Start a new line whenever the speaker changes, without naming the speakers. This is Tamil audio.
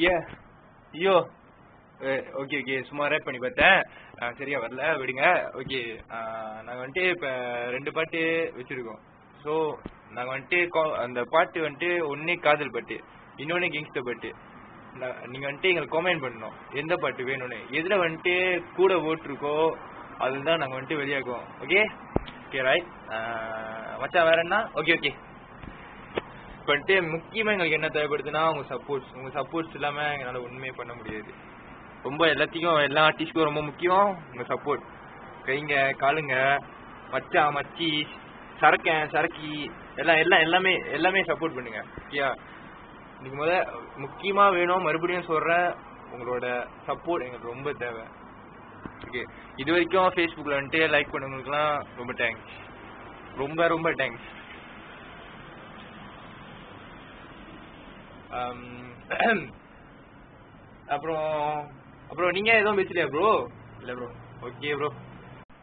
ஏ ஐயோ ஓகே ஓகே சும்மா ரேப் பண்ணி பார்த்தேன். சரியா வரல விடுங்க. ஓகே நாங்கள் வந்துட்டு இப்போ 2 பாட்டு வச்சுருக்கோம். ஸோ நாங்கள் வந்துட்டு அந்த பாட்டு வந்துட்டு ஒன்று காதல் பாட்டு, இன்னொன்று கிங்ஸ்டர் பாட்டு. நீங்கள் வந்துட்டு எங்களுக்கு கமெண்ட் பண்ணணும் எந்த பாட்டு வேணும்னு. எதில் வந்துட்டு கூட ஓட்டிருக்கோ அதுதான் நாங்கள் வந்துட்டு வெளியாக்குவோம். ஓகே ஓகே ரைட் மச்சான் வேற என்ன? ஓகே ஓகே இப்போ வந்துட்டு முக்கியமாக எங்களுக்கு என்ன தேவைப்படுதுன்னா உங்கள் சப்போர்ட்ஸ் இல்லாமல் எங்களால் ஒன்றுமே பண்ண முடியாது. ரொம்ப எல்லாத்துக்கும் எல்லா ஆர்டிஸ்ட்க்கும் ரொம்ப முக்கியம் உங்கள் சப்போர்ட். கைங்க காலுங்க மச்சான் மச்சி சரக்கி எல்லாம் எல்லாம் எல்லாமே எல்லாமே சப்போர்ட் பண்ணுங்க. ஓகேயா? இன்னைக்கு முக்கியமாக வேணும், மறுபடியும் சொல்கிறேன், உங்களோட சப்போர்ட் எங்களுக்கு ரொம்ப தேவை. ஓகே இது வரைக்கும் ஃபேஸ்புக்கில் வந்துட்டு லைக் பண்ணவங்களுக்குலாம் ரொம்ப தேங்க்ஸ், ரொம்ப ரொம்ப தேங்க்ஸ். அப்புறம் நீங்கள் எதுவும் பேசலையா ப்ரோ? இல்லை ப்ரோ. Okay bro.